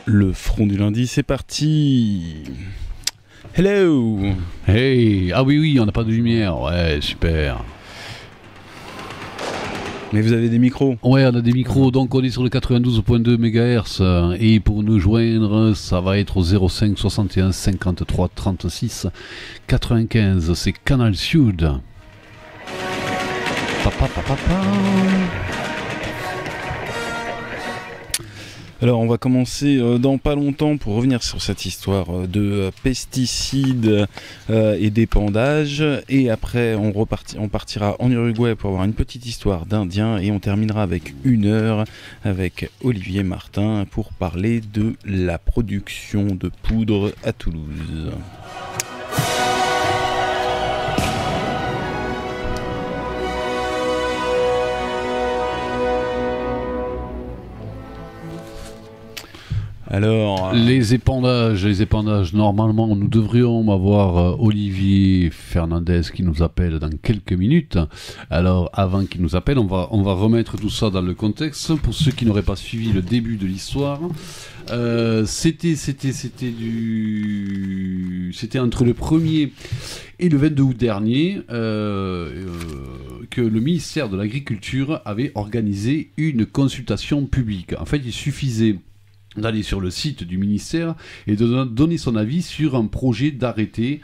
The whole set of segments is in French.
Le front du lundi, c'est parti. Hello. Hey, ah oui, on n'a pas de lumière, ouais, super. Mais vous avez des micros? Ouais, on a des micros, donc on est sur le 92.2 MHz, et pour nous joindre, ça va être au 05 61 53 36 95, c'est Canal Sud. Alors on va commencer dans pas longtemps pour revenir sur cette histoire de pesticides et d'épandage, et après on partira en Uruguay pour avoir une petite histoire d'Indiens, et on terminera avec 1 heure avec Olivier Martin pour parler de la production de poudre à Toulouse. Alors, les épandages, normalement nous devrions avoir Olivier Fernandez qui nous appelle dans quelques minutes. Alors avant qu'il nous appelle, on va remettre tout ça dans le contexte pour ceux qui n'auraient pas suivi le début de l'histoire. C'était entre le 1er et le 22 août dernier que le ministère de l'Agriculture avait organisé une consultation publique. En fait, il suffisait d'aller sur le site du ministère et de donner son avis sur un projet d'arrêté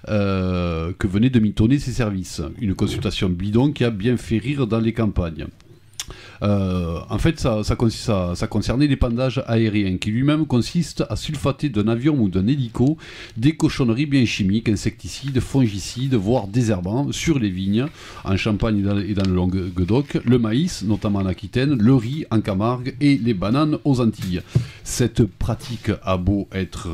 que venaient de mitonner ses services. Une consultation bidon qui a bien fait rire dans les campagnes. En fait, ça concernait l'épandage aérien, qui lui-même consiste à sulfater d'un avion ou d'un hélico des cochonneries bien chimiques, insecticides, fongicides, voire désherbants, sur les vignes, en Champagne et dans le Languedoc, le maïs, notamment en Aquitaine, le riz en Camargue et les bananes aux Antilles. Cette pratique a beau être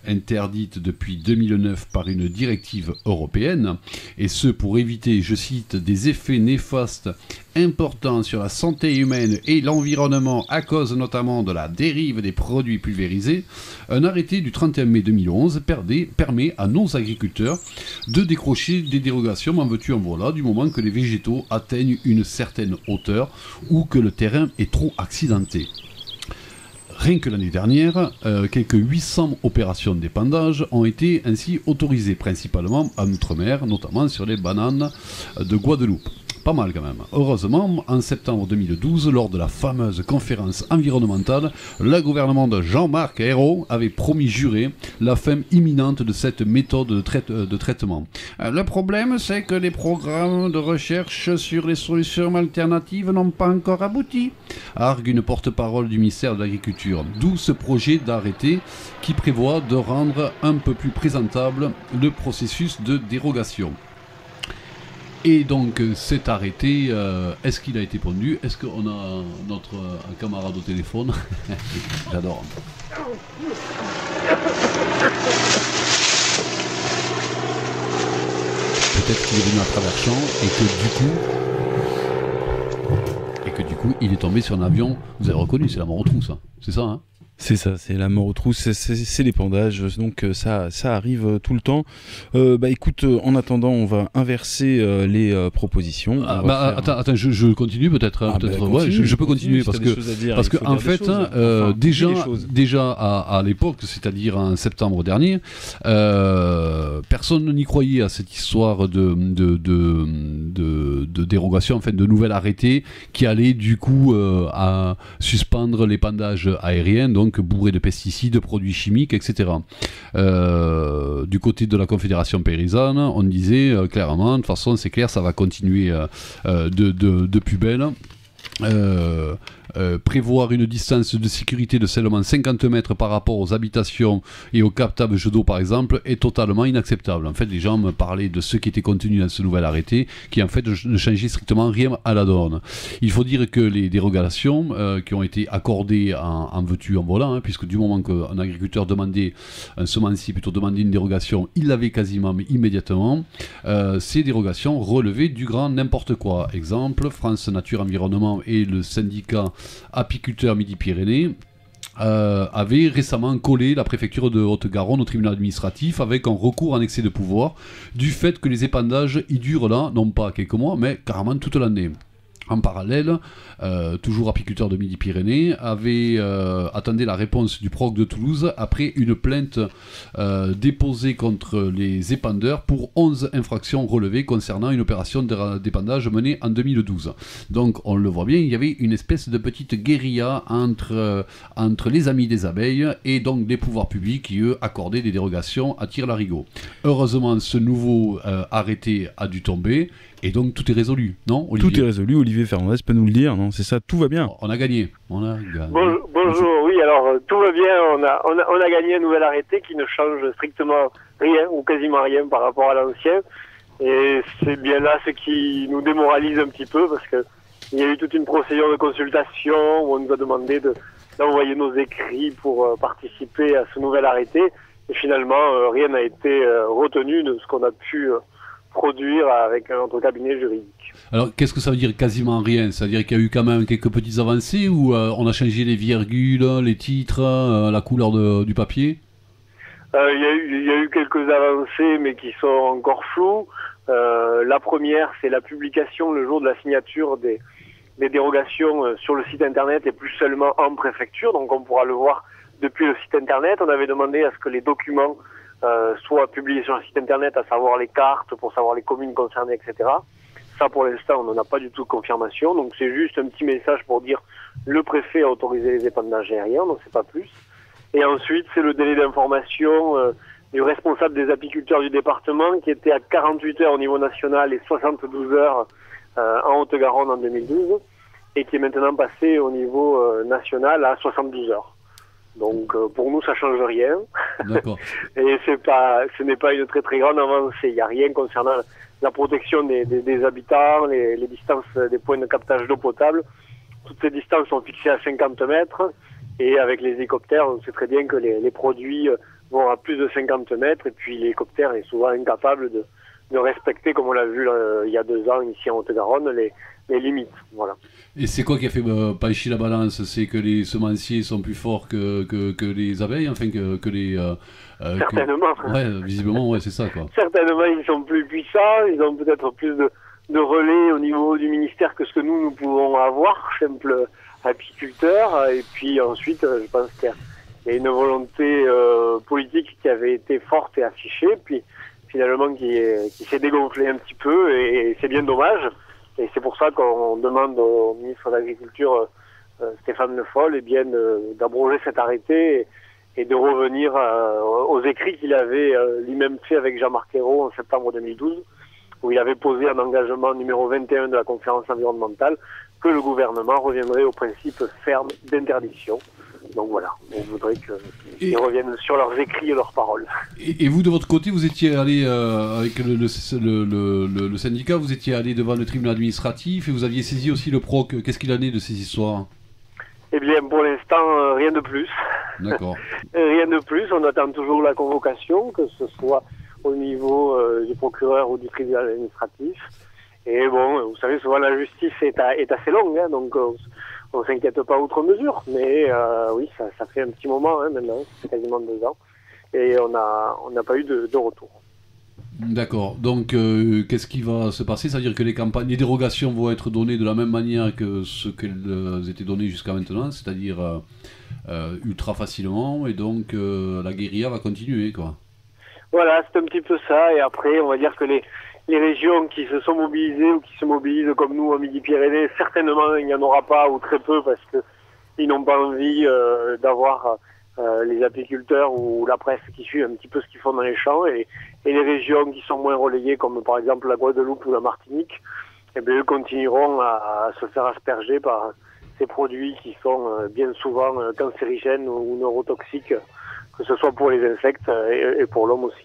interdite depuis 2009 par une directive européenne, et ce pour éviter, je cite, des effets néfastes importants sur la santé humaine et l'environnement à cause notamment de la dérive des produits pulvérisés, un arrêté du 31 mai 2011 permet à nos agriculteurs de décrocher des dérogations en veux-tu en voilà, du moment que les végétaux atteignent une certaine hauteur ou que le terrain est trop accidenté. Rien que l'année dernière, quelques 800 opérations d'épandage ont été ainsi autorisées, principalement en Outre-mer, notamment sur les bananes de Guadeloupe. Pas mal quand même. Heureusement, en septembre 2012, lors de la fameuse conférence environnementale, le gouvernement de Jean-Marc Ayrault avait promis juré la fin imminente de cette méthode de traitement. Le problème, c'est que les programmes de recherche sur les solutions alternatives n'ont pas encore abouti, argue une porte-parole du ministère de l'Agriculture. D'où ce projet d'arrêté qui prévoit de rendre un peu plus présentable le processus de dérogation. Et donc cet arrêté, est-ce qu'il a été pondu? Est-ce qu'on a notre camarade au téléphone? J'adore. Peut-être qu'il est venu à travers champs et que du coup il est tombé sur un avion. Vous avez reconnu, c'est la mort aux trousses, ça. C'est ça, hein? C'est ça, c'est la mort aux trousses, c'est l'épandage, donc ça arrive tout le temps. Écoute, en attendant, on va inverser les propositions. Attends, je continue peut-être. Je peux continuer parce que en fait, déjà à l'époque, c'est-à-dire en septembre dernier, personne n'y croyait à cette histoire de dérogation, enfin de nouvel arrêté qui allait du coup à suspendre l'épandage aérien, donc bourré de pesticides, de produits chimiques, etc. Du côté de la Confédération paysanne, on disait clairement, de toute façon c'est clair, ça va continuer de plus belle. Prévoir une distance de sécurité de seulement 50 mètres par rapport aux habitations et aux captages d'eau par exemple est totalement inacceptable. En fait, les gens me parlaient de ce qui était contenu dans ce nouvel arrêté qui en fait ne changeait strictement rien à la donne. Il faut dire que les dérogations qui ont été accordées en veux-tu en voilà, hein, puisque du moment qu'un agriculteur demandait, un semencier plutôt demandait une dérogation, il l'avait quasiment mais immédiatement, ces dérogations relevaient du grand n'importe quoi. Exemple, France Nature Environnement et le syndicat apiculteurs Midi-Pyrénées avait récemment collé la préfecture de Haute-Garonne au tribunal administratif avec un recours en excès de pouvoir du fait que les épandages y durent là, non pas quelques mois, mais carrément toute l'année. en parallèle, toujours apiculteur de Midi-Pyrénées, attendait la réponse du proc de Toulouse après une plainte déposée contre les épandeurs pour 11 infractions relevées concernant une opération d'épandage menée en 2012. Donc on le voit bien, il y avait une espèce de petite guérilla entre les amis des abeilles et donc les pouvoirs publics qui, eux, accordaient des dérogations à tire-larigot. Heureusement, ce nouveau arrêté a dû tomber. Et donc tout est résolu, non, Olivier? Tout est résolu, Olivier Fernandez peut nous le dire, non? C'est ça, tout va bien. On a gagné. Bonjour, oui, alors tout va bien, on a gagné un nouvel arrêté qui ne change strictement rien, ou quasiment rien par rapport à l'ancien. Et c'est bien là ce qui nous démoralise un petit peu, parce que il y a eu toute une procédure de consultation où on nous a demandé d'envoyer nos écrits pour participer à ce nouvel arrêté. Et finalement, rien n'a été retenu de ce qu'on a pu produire avec notre cabinet juridique. Alors, qu'est-ce que ça veut dire quasiment rien? Ça veut dire qu'il y a eu quand même quelques petites avancées ou on a changé les virgules, les titres, la couleur du papier? Il y a eu quelques avancées, mais qui sont encore floues. La première, c'est la publication le jour de la signature des dérogations sur le site internet et plus seulement en préfecture. Donc, on pourra le voir depuis le site internet. On avait demandé à ce que les documents soit publié sur un site internet, à savoir les cartes pour savoir les communes concernées, etc. Ça, pour l'instant, on n'en a pas du tout de confirmation. Donc, c'est juste un petit message pour dire le préfet a autorisé les épandages aériens, donc c'est pas plus. Et ensuite, c'est le délai d'information du responsable des apiculteurs du département qui était à 48 heures au niveau national et 72 heures en Haute-Garonne en 2012 et qui est maintenant passé au niveau national à 72 heures. Donc pour nous ça change rien. D'accord. Et ce n'est pas une très très grande avancée. Il n'y a rien concernant la protection des habitants, les distances des points de captage d'eau potable. Toutes ces distances sont fixées à 50 mètres et avec les hélicoptères on sait très bien que les produits vont à plus de 50 mètres et puis l'hélicoptère est souvent incapable de respecter, comme on l'a vu il y a 2 ans ici en Haute-Garonne, les limites. Voilà. Et c'est quoi qui a fait pencher la balance? C'est que les semenciers sont plus forts que les abeilles, enfin que les... Certainement. Ouais, visiblement, ouais, c'est ça, quoi. Certainement, ils sont plus puissants, ils ont peut-être plus de relais au niveau du ministère que ce que nous pouvons avoir, simple apiculteurs. Et puis ensuite, je pense qu'il y a une volonté politique qui avait été forte et affichée, puis finalement qui s'est dégonflée un petit peu, et c'est bien dommage. Et c'est pour ça qu'on demande au ministre de l'Agriculture, Stéphane Le Foll, eh bien, d'abroger cet arrêté et de revenir aux écrits qu'il avait lui-même fait avec Jean-Marc Ayrault en septembre 2012, où il avait posé un engagement numéro 21 de la conférence environnementale que le gouvernement reviendrait au principe ferme d'interdiction. Donc voilà, on voudrait qu'ils reviennent sur leurs écrits et leurs paroles. Et vous, de votre côté, vous étiez allé, avec le syndicat, vous étiez allé devant le tribunal administratif et vous aviez saisi aussi le proc. Qu'est-ce qu'il en est de ces histoires? Eh bien, pour l'instant, rien de plus. D'accord. Rien de plus, on attend toujours la convocation, que ce soit au niveau du procureur ou du tribunal administratif. Et bon, vous savez, souvent la justice est assez longue, hein, donc on s'inquiète pas outre mesure, mais oui, ça fait un petit moment maintenant, c'est quasiment 2 ans, et on n'a pas eu de retour. D'accord, donc qu'est-ce qui va se passer? C'est-à-dire que les dérogations vont être données de la même manière que ce qu'elles étaient données jusqu'à maintenant, c'est-à-dire ultra facilement, et donc la guérilla va continuer, quoi. Voilà, c'est un petit peu ça, et après, on va dire que les régions qui se sont mobilisées ou qui se mobilisent comme nous en Midi-Pyrénées, certainement il n'y en aura pas ou très peu parce qu'ils n'ont pas envie d'avoir les apiculteurs ou la presse qui suit un petit peu ce qu'ils font dans les champs, et les régions qui sont moins relayées comme par exemple la Guadeloupe ou la Martinique, eh bien, eux continueront à se faire asperger par ces produits qui sont bien souvent cancérigènes ou neurotoxiques, que ce soit pour les insectes et pour l'homme aussi.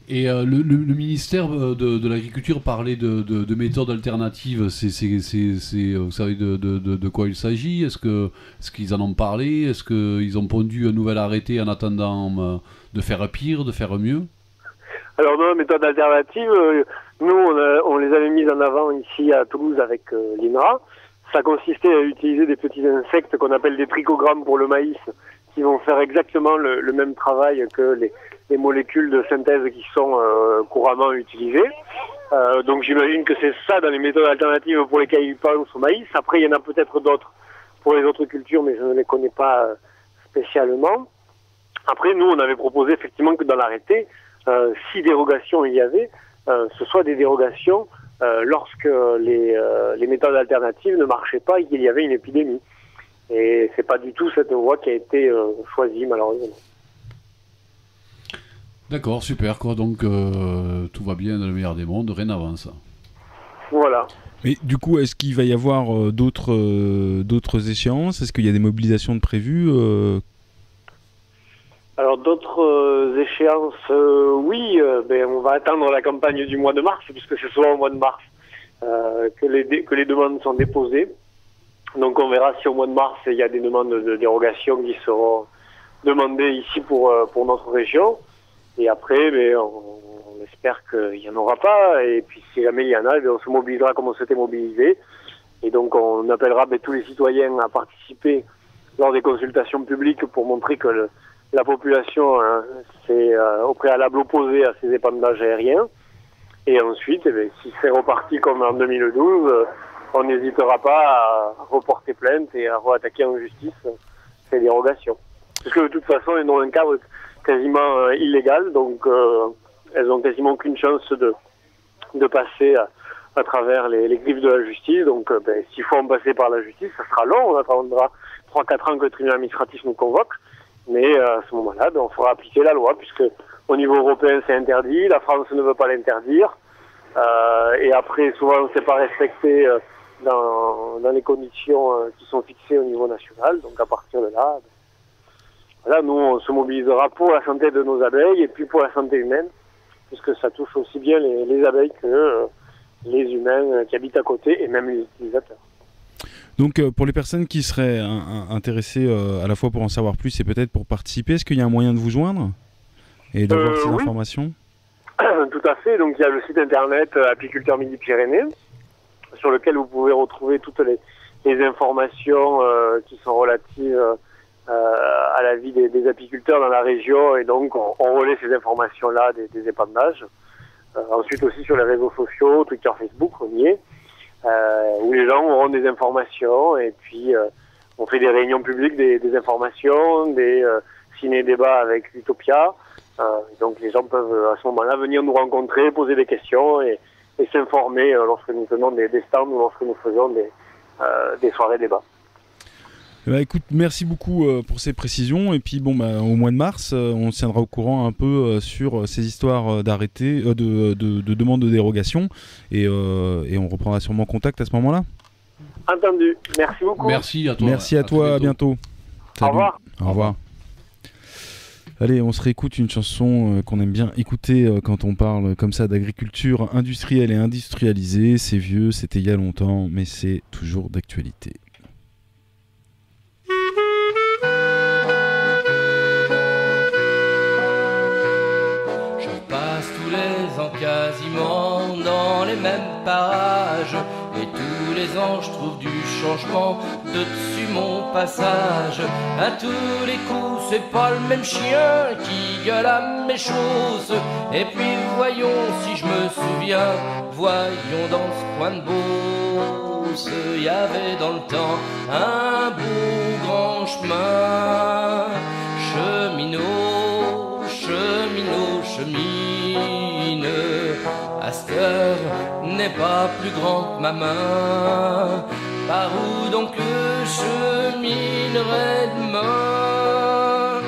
Et le ministère de l'Agriculture parlait de méthodes alternatives. Vous savez de quoi il s'agit? Est-ce qu'ils en ont parlé? Est-ce qu'ils ont pondu un nouvel arrêté en attendant de faire pire, de faire mieux? Alors non, méthode alternative, nous on les avait mises en avant ici à Toulouse avec l'INRA. Ça consistait à utiliser des petits insectes qu'on appelle des trichogrammes pour le maïs, qui vont faire exactement le même travail que les molécules de synthèse qui sont couramment utilisées. Donc j'imagine que c'est ça dans les méthodes alternatives pour lesquelles ils pensent au maïs. Après, il y en a peut-être d'autres pour les autres cultures, mais je ne les connais pas spécialement. Après, nous, on avait proposé effectivement que dans l'arrêté, si dérogation il y avait, ce soit des dérogations lorsque les méthodes alternatives ne marchaient pas et qu'il y avait une épidémie. Et c'est pas du tout cette voie qui a été choisie, malheureusement. D'accord, super, quoi. Donc tout va bien dans le meilleur des mondes, rien n'avance. Voilà. Mais du coup, est-ce qu'il va y avoir d'autres échéances? Est-ce qu'il y a des mobilisations de prévues Alors d'autres échéances, oui, on va attendre la campagne du mois de mars, puisque c'est souvent au mois de mars que les demandes sont déposées. Donc on verra si au mois de mars il y a des demandes de dérogation qui seront demandées ici pour notre région. Et après, on espère qu'il n'y en aura pas. Et puis si jamais il y en a, on se mobilisera comme on s'était mobilisé. Et donc on appellera tous les citoyens à participer lors des consultations publiques pour montrer que la population s'est au préalable opposée à ces épandages aériens. Et ensuite, si c'est reparti comme en 2012, on n'hésitera pas à reporter plainte et à re-attaquer en justice ces dérogations. Parce que de toute façon, elles ont un cadre quasiment illégal, donc elles ont quasiment aucune chance de passer à travers les griffes de la justice. Donc s'il faut en passer par la justice, ça sera long, on attendra 3-4 ans que le tribunal administratif nous convoque, mais à ce moment-là, on fera appliquer la loi, puisque au niveau européen c'est interdit, la France ne veut pas l'interdire, et après souvent c'est pas respecté dans les conditions qui sont fixées au niveau national. Donc à partir de là, voilà, nous on se mobilisera pour la santé de nos abeilles et puis pour la santé humaine, puisque ça touche aussi bien les abeilles que les humains qui habitent à côté et même les utilisateurs. Donc pour les personnes qui seraient intéressées à la fois pour en savoir plus et peut-être pour participer, est-ce qu'il y a un moyen de vous joindre et d'avoir ces informations? Tout à fait, donc il y a le site internet Apiculteurs Midi-Pyrénées, sur lequel vous pouvez retrouver toutes les informations qui sont relatives à la vie des apiculteurs dans la région, et donc on relaie ces informations-là des épandages. Ensuite aussi sur les réseaux sociaux, Twitter, Facebook, on y est, où les gens auront des informations, et puis on fait des réunions publiques, des informations, des ciné-débats avec Utopia. Donc les gens peuvent à ce moment-là venir nous rencontrer, poser des questions et s'informer lorsque nous tenons des stands ou lorsque nous faisons des soirées débats. Écoute, merci beaucoup pour ces précisions, et puis au mois de mars, on se tiendra au courant un peu sur ces histoires d'arrêtés, de demandes de dérogation, et on reprendra sûrement contact à ce moment-là. Entendu, merci beaucoup. Merci à toi. Merci à toi, à bientôt. Salut. Au revoir. Au revoir. Allez, on se réécoute une chanson qu'on aime bien écouter quand on parle comme ça d'agriculture industrielle et industrialisée. C'est vieux, c'était il y a longtemps, mais c'est toujours d'actualité. Je passe tous les ans quasiment dans les mêmes parages, et tous les ans je trouve du changement de dessus mon passage. À tous les coups c'est pas le même chien qui gueule à mes choses. Et puis voyons si je me souviens, voyons dans ce coin de Beauce, il y avait dans le temps un beau grand chemin. Cheminot, cheminot, chemine, à cette heure n'est pas plus grand que ma main. Par où donc je cheminerai demain?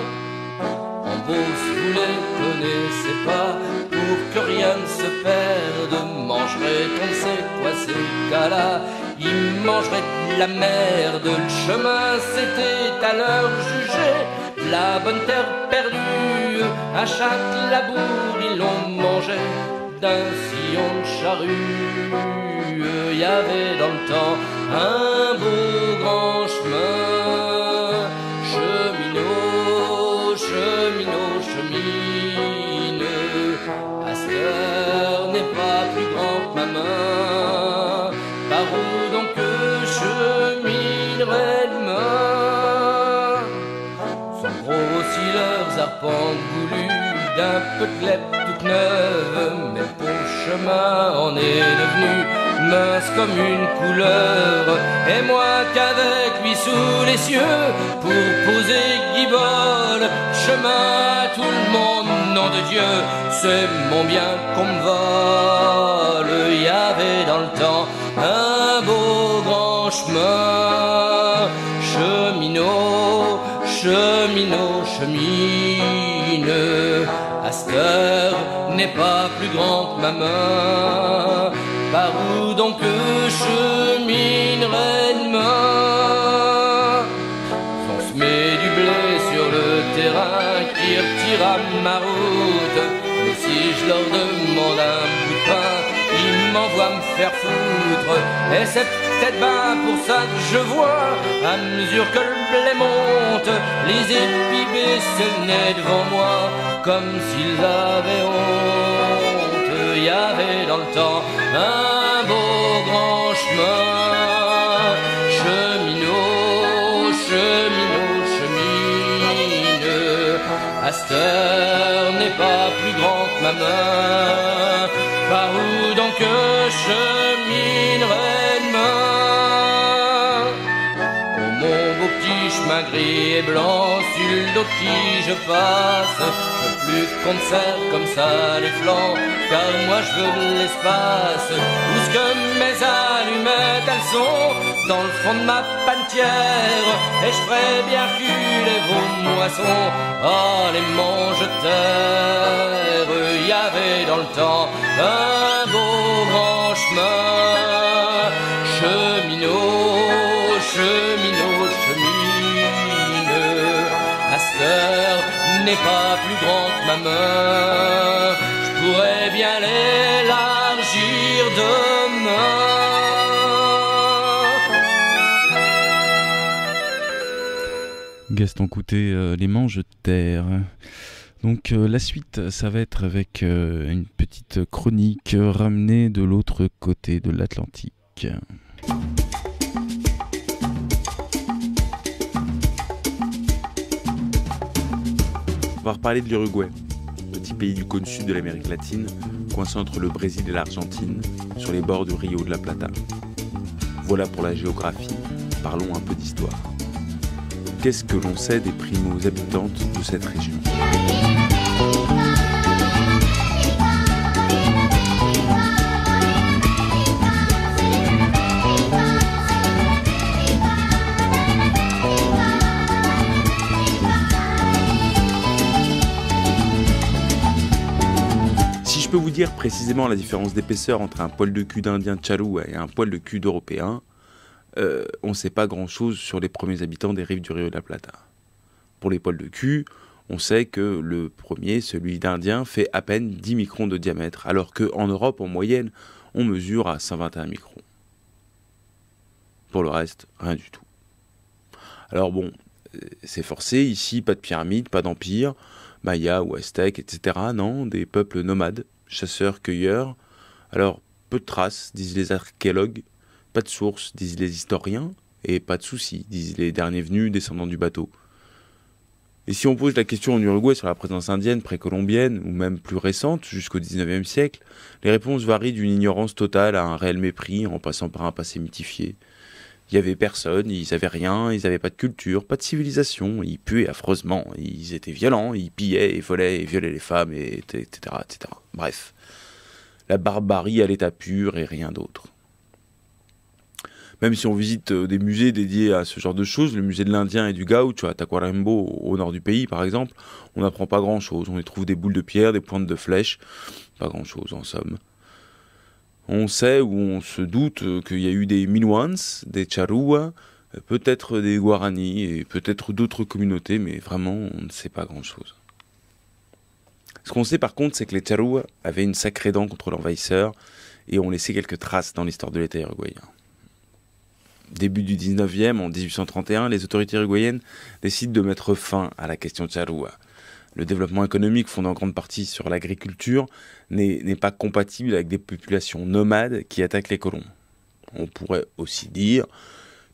En Beauce, vous les connaissez pas, pour que rien ne se perde. Mangerait on ne sait quoi ces cas-là, ils mangeraient de la merde. Le chemin c'était à leur juger la bonne terre perdue. À chaque labour ils l'ont mangé d'un sillon de charrue. Il y avait dans le temps un beau grand chemin. Cheminot, cheminot, chemine, à cette heure n'est pas plus grand que ma main. Par où donc je cheminerai demain? Son si leurs arpentes goulues d'un peu de glèbe toute neuve, mais le pauvre chemin en est devenu mince comme une couleur. Et moi qu'avec lui sous les cieux, pour poser guibole, chemin à tout le monde, nom de Dieu, c'est mon bien qu'on me vole. Il y avait dans le temps un beau grand chemin, cheminot, cheminot, chemine, à cette heure n'est pas plus grand que ma main. Par où donc cheminerait demain? On se met du blé sur le terrain qui retira ma route. Mais si je leur demande un bout de pain, ils m'envoient me faire foutre. Et c'est peut-être bien pour ça que je vois, à mesure que le blé monte, les épis baisser le nez devant moi, comme s'ils avaient honte. Il y avait dans le temps un beau grand chemin, cheminot, cheminot, chemine, à cette heure n'est pas plus grand que ma main. Par où donc cheminerait demain? Oh mon beau petit chemin gris et blanc, sur le dos qui je passe, je veux plus qu'on me serre comme ça les flancs, car moi je veux de l'espace, où ce que mes allumettes elles sont dans le fond de ma panetière, et je ferai bien reculer vos moissons, oh les mange-terre. Il y avait dans le temps un beau grand chemin, cheminot, cheminot, chemine, à cette heure n'est pas plus grand que ma main, je pourrais bien l'élargir demain. Gaston Coutet, les mange-terre. Donc la suite, ça va être avec une petite chronique ramenée de l'autre côté de l'Atlantique. On va reparler de l'Uruguay, petit pays du cône sud de l'Amérique latine, coincé entre le Brésil et l'Argentine, sur les bords du Rio de la Plata. Voilà pour la géographie, parlons un peu d'histoire. Qu'est-ce que l'on sait des primo-habitantes de cette région ? Si je peux vous dire précisément la différence d'épaisseur entre un poil de cul d'Indien Charrúa et un poil de cul d'Européen, on ne sait pas grand-chose sur les premiers habitants des rives du Rio de la Plata. Pour les poils de cul, on sait que le premier, celui d'Indien, fait à peine 10 microns de diamètre, alors qu'en Europe, en moyenne, on mesure à 121 microns. Pour le reste, rien du tout. Alors bon, c'est forcé, ici, pas de pyramide, pas d'empire, Maya ou Aztèque, etc. Non, des peuples nomades, chasseurs-cueilleurs. Alors, peu de traces, disent les archéologues, pas de sources, disent les historiens, et pas de soucis, disent les derniers venus descendants du bateau. Et si on pose la question en Uruguay sur la présence indienne, précolombienne, ou même plus récente, jusqu'au XIXe siècle, les réponses varient d'une ignorance totale à un réel mépris, en passant par un passé mythifié. Il n'y avait personne, ils n'avaient rien, ils n'avaient pas de culture, pas de civilisation, ils puaient affreusement, ils étaient violents, ils pillaient et volaient et violaient les femmes, etc., etc. Bref, la barbarie à l'état pur et rien d'autre. Même si on visite des musées dédiés à ce genre de choses, le musée de l'Indien et du Gaucho à Tacuarembó, au nord du pays par exemple, on n'apprend pas grand-chose. On y trouve des boules de pierre, des pointes de flèches, pas grand-chose en somme. On sait ou on se doute qu'il y a eu des Minuans, des Charrúa, peut-être des Guarani et peut-être d'autres communautés, mais vraiment on ne sait pas grand-chose. Ce qu'on sait par contre, c'est que les Charrúa avaient une sacrée dent contre l'envahisseur et ont laissé quelques traces dans l'histoire de l'État uruguayen. Début du 19e, en 1831, les autorités uruguayennes décident de mettre fin à la question Charrúa. Le développement économique fondé en grande partie sur l'agriculture n'est pas compatible avec des populations nomades qui attaquent les colons. On pourrait aussi dire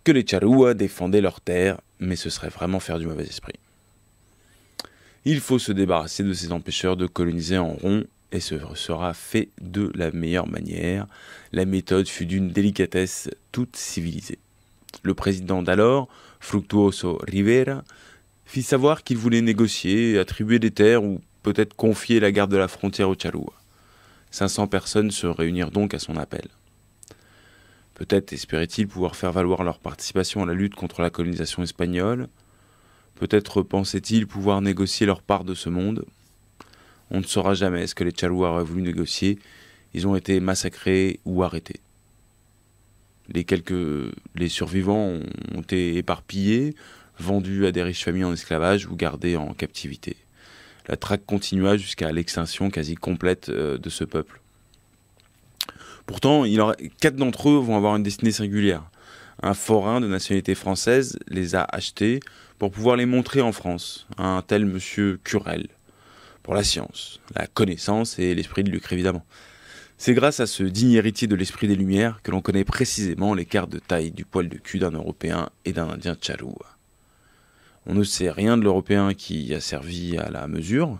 que les Charrúa défendaient leurs terres, mais ce serait vraiment faire du mauvais esprit. Il faut se débarrasser de ces empêcheurs de coloniser en rond, et ce sera fait de la meilleure manière. La méthode fut d'une délicatesse toute civilisée. Le président d'alors, Fructuoso Rivera, fit savoir qu'il voulait négocier, attribuer des terres ou peut-être confier la garde de la frontière aux Charrúa. 500 personnes se réunirent donc à son appel. Peut-être espérait-il pouvoir faire valoir leur participation à la lutte contre la colonisation espagnole. Peut-être pensait-il pouvoir négocier leur part de ce monde. On ne saura jamais ce que les Charrúa auraient voulu négocier. Ils ont été massacrés ou arrêtés. Les survivants ont été éparpillés, vendus à des riches familles en esclavage ou gardés en captivité. La traque continua jusqu'à l'extinction quasi complète de ce peuple. Pourtant, 4 d'entre eux vont avoir une destinée singulière. Un forain de nationalité française les a achetés pour pouvoir les montrer en France, à un tel monsieur Curel, pour la science, la connaissance et l'esprit de lucre évidemment. C'est grâce à ce digne héritier de l'esprit des Lumières que l'on connaît précisément l'écart de taille du poil de cul d'un Européen et d'un Indien Charrúa. On ne sait rien de l'Européen qui a servi à la mesure.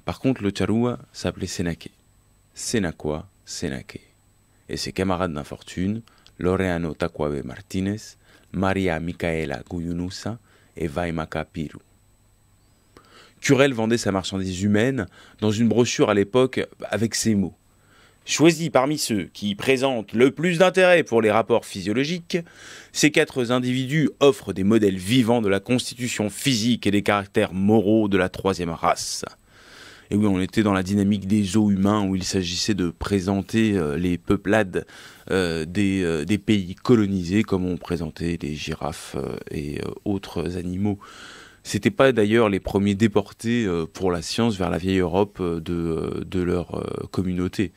Par contre, le Charrúa s'appelait Senaque. Senacois, Senaque. Et ses camarades d'infortune, Laureano Tacuave Martínez, Maria Micaela Guyunusa et Vaimaca Piru. Curel vendait sa marchandise humaine dans une brochure à l'époque avec ces mots. Choisis parmi ceux qui présentent le plus d'intérêt pour les rapports physiologiques, ces 4 individus offrent des modèles vivants de la constitution physique et des caractères moraux de la 3e race. Et oui, on était dans la dynamique des zoos humains où il s'agissait de présenter les peuplades des pays colonisés comme on présentait les girafes et autres animaux. C'était pas d'ailleurs les premiers déportés pour la science vers la vieille Europe de leur communauté.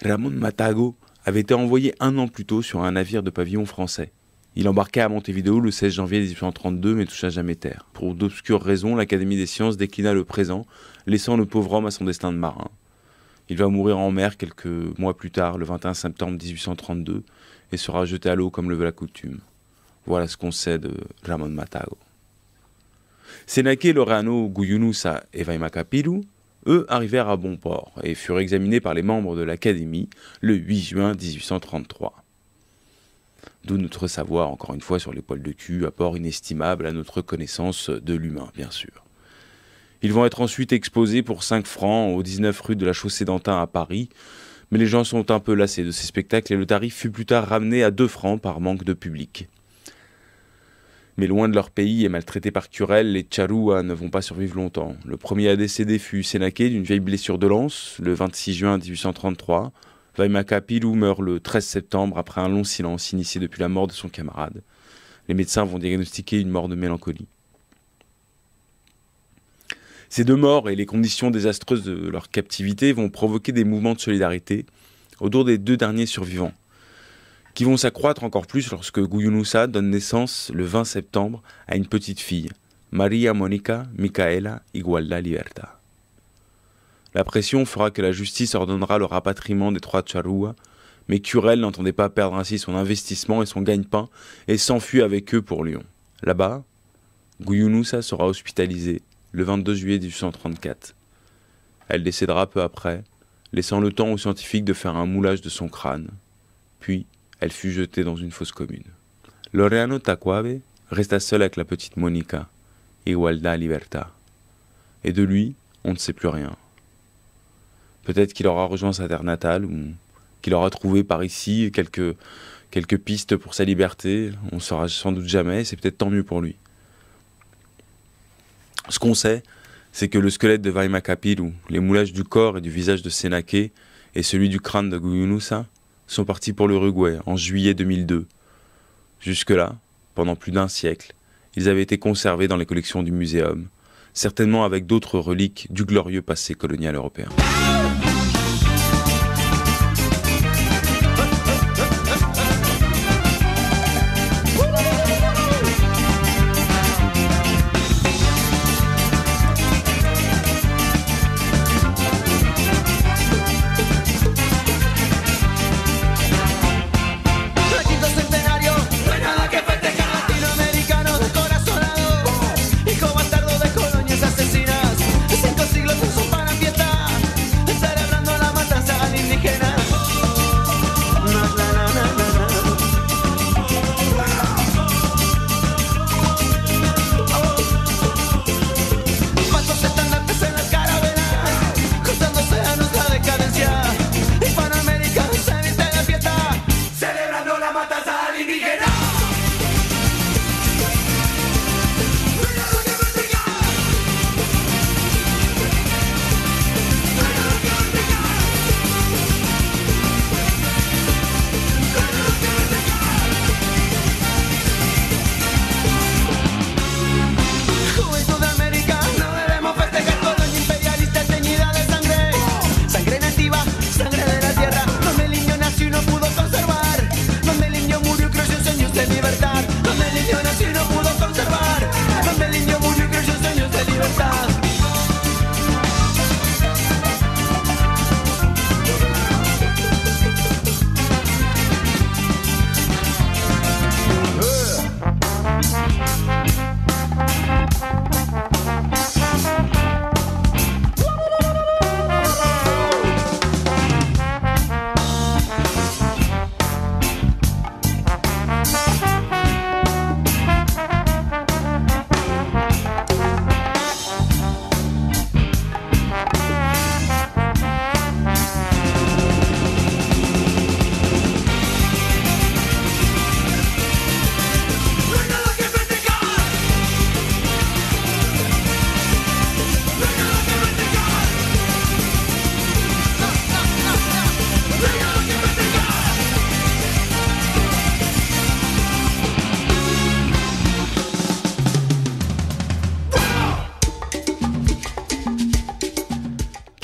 Ramón Matago avait été envoyé 1 an plus tôt sur un navire de pavillon français. Il embarqua à Montevideo le 16 janvier 1832 mais toucha jamais terre. Pour d'obscures raisons, l'Académie des sciences déclina le présent, laissant le pauvre homme à son destin de marin. Il va mourir en mer quelques mois plus tard, le 21 septembre 1832, et sera jeté à l'eau comme le veut la coutume. Voilà ce qu'on sait de Ramón Matago. Senaque, Laureano Guyunusa et Vaimaca Piru, eux, arrivèrent à bon port et furent examinés par les membres de l'Académie le 8 juin 1833. D'où notre savoir, encore une fois, sur les poils de cul, apport inestimable à notre connaissance de l'humain, bien sûr. Ils vont être ensuite exposés pour 5 francs aux 19 rue de la Chaussée-d'Antin à Paris, mais les gens sont un peu lassés de ces spectacles et le tarif fut plus tard ramené à 2 francs par manque de public. Mais loin de leur pays et maltraités par Curel, les Charrúa ne vont pas survivre longtemps. Le premier à décéder fut Senaque d'une vieille blessure de lance, le 26 juin 1833. Vaimaca Piru meurt le 13 septembre après un long silence initié depuis la mort de son camarade. Les médecins vont diagnostiquer une mort de mélancolie. Ces 2 morts et les conditions désastreuses de leur captivité vont provoquer des mouvements de solidarité autour des 2 derniers survivants, qui vont s'accroître encore plus lorsque Guyunusa donne naissance le 20 septembre à une petite fille, Maria Monica Micaela Igualda Libertad. La pression fera que la justice ordonnera le rapatriement des 3 Charrúa, mais Curel n'entendait pas perdre ainsi son investissement et son gagne-pain et s'enfuit avec eux pour Lyon. Là-bas, Guyunusa sera hospitalisée le 22 juillet 1834. Elle décédera peu après, laissant le temps aux scientifiques de faire un moulage de son crâne. Puis, elle fut jetée dans une fosse commune. Laureano Tacuave resta seul avec la petite Monica, Igualda Libertad. Et de lui, on ne sait plus rien. Peut-être qu'il aura rejoint sa terre natale, ou qu'il aura trouvé par ici quelques pistes pour sa liberté. On ne saura sans doute jamais, et c'est peut-être tant mieux pour lui. Ce qu'on sait, c'est que le squelette de Vaimaca Piru, les moulages du corps et du visage de Senaque et celui du crâne de Guyunusa sont partis pour l'Uruguay en juillet 2002. Jusque-là, pendant plus d'1 siècle, ils avaient été conservés dans les collections du muséum, certainement avec d'autres reliques du glorieux passé colonial européen. Asesinas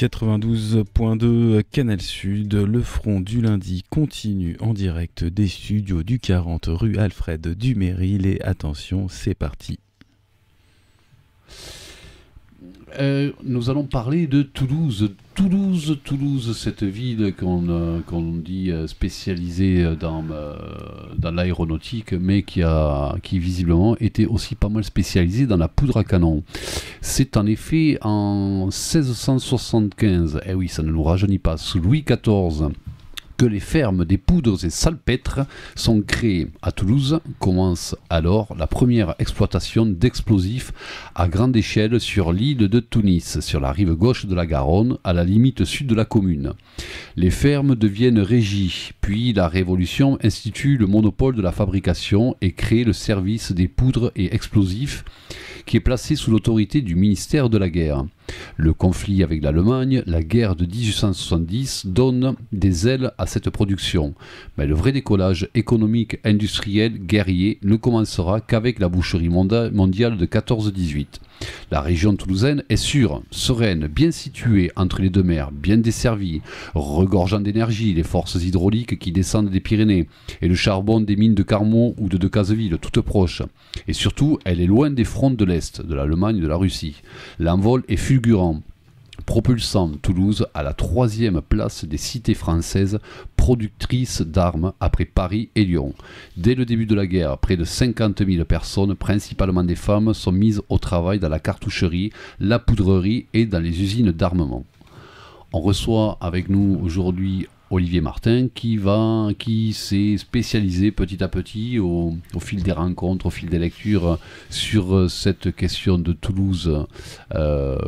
92.2 Canal Sud, le front du lundi continue en direct des studios du 40 rue Alfred Duméry. Et attention, c'est parti. Nous allons parler de Toulouse. Toulouse, cette ville qu'on dit spécialisée dans l'aéronautique, mais qui visiblement était aussi pas mal spécialisée dans la poudre à canon. C'est en effet en 1675, oui, ça ne nous rajeunit pas, sous Louis XIV, que les fermes des poudres et salpêtres sont créées. À Toulouse commence alors la première exploitation d'explosifs à grande échelle sur l'île de Tunis, sur la rive gauche de la Garonne, à la limite sud de la commune. Les fermes deviennent régies, puis la Révolution institue le monopole de la fabrication et crée le service des poudres et explosifs qui est placé sous l'autorité du ministère de la Guerre. Le conflit avec l'Allemagne, la guerre de 1870, donne des ailes à cette production. Mais le vrai décollage économique, industriel, guerrier ne commencera qu'avec la boucherie mondiale de 14-18. La région toulousaine est sûre, sereine, bien située entre les deux mers, bien desservie, regorgeant d'énergie, les forces hydrauliques qui descendent des Pyrénées, et le charbon des mines de Carmont ou de Decazeville, toutes proches. Et surtout, elle est loin des fronts de l'Est, de l'Allemagne et de la Russie. L'envol est fulgurant, propulsant Toulouse à la 3e place des cités françaises productrices d'armes après Paris et Lyon. Dès le début de la guerre, près de 50 000 personnes, principalement des femmes, sont mises au travail dans la cartoucherie, la poudrerie et dans les usines d'armement. On reçoit avec nous aujourd'hui Olivier Martin qui s'est spécialisé petit à petit au fil des rencontres, au fil des lectures sur cette question de Toulouse,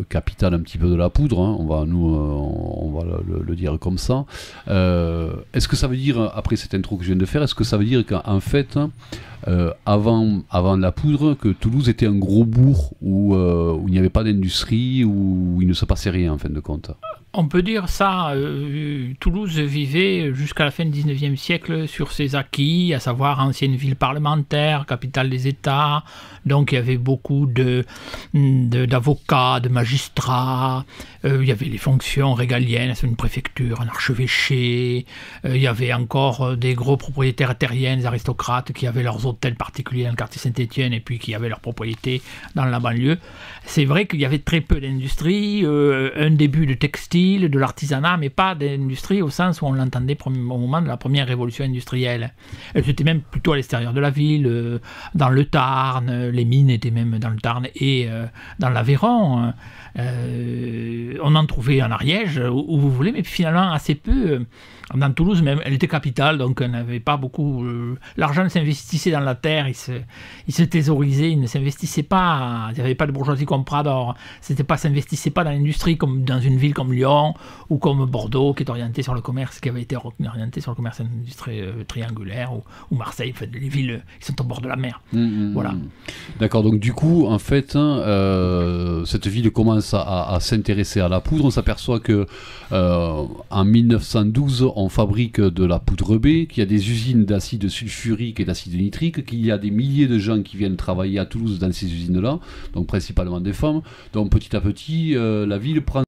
capitale un petit peu de la poudre, hein, on va le dire comme ça. Est-ce que ça veut dire, après cette intro que je viens de faire, est-ce que ça veut dire qu'en fait, avant la poudre, que Toulouse était un gros bourg où il n'y avait pas d'industrie, où il ne se passait rien en fin de compte? On peut dire ça, Toulouse vivait jusqu'à la fin du 19e siècle sur ses acquis, à savoir ancienne ville parlementaire, capitale des États, donc il y avait beaucoup d'avocats, de magistrats, il y avait les fonctions régaliennes, c'est une préfecture, un archevêché, il y avait encore des gros propriétaires terriens, des aristocrates qui avaient leurs hôtels particuliers dans le quartier Saint-Étienne et puis qui avaient leurs propriétés dans la banlieue. C'est vrai qu'il y avait très peu d'industrie, un début de textile, de l'artisanat, mais pas d'industrie au sens où on l'entendait au moment de la première révolution industrielle. C'était même plutôt à l'extérieur de la ville, dans le Tarn, les mines étaient même dans le Tarn et dans l'Aveyron. On en trouvait en Ariège, où vous voulez, mais finalement assez peu. Dans Toulouse, même, elle était capitale, donc on n'avait pas beaucoup. L'argent s'investissait dans la terre, il se thésaurisait, il ne s'investissait pas. Il n'y avait pas de bourgeoisie comme Prador. S'investissait pas dans l'industrie comme dans une ville comme Lyon ou comme Bordeaux, qui est orientée sur le commerce, qui avait été orientée sur le commerce industriel triangulaire, ou Marseille, en fait, les villes qui sont au bord de la mer. Voilà. D'accord, donc du coup, en fait, cette ville commence à s'intéresser à la poudre. On s'aperçoit que en 1912, on fabrique de la poudre B, qu'il y a des usines d'acide sulfurique et d'acide nitrique, qu'il y a des milliers de gens qui viennent travailler à Toulouse dans ces usines-là, donc principalement des femmes. Donc petit à petit, la ville prend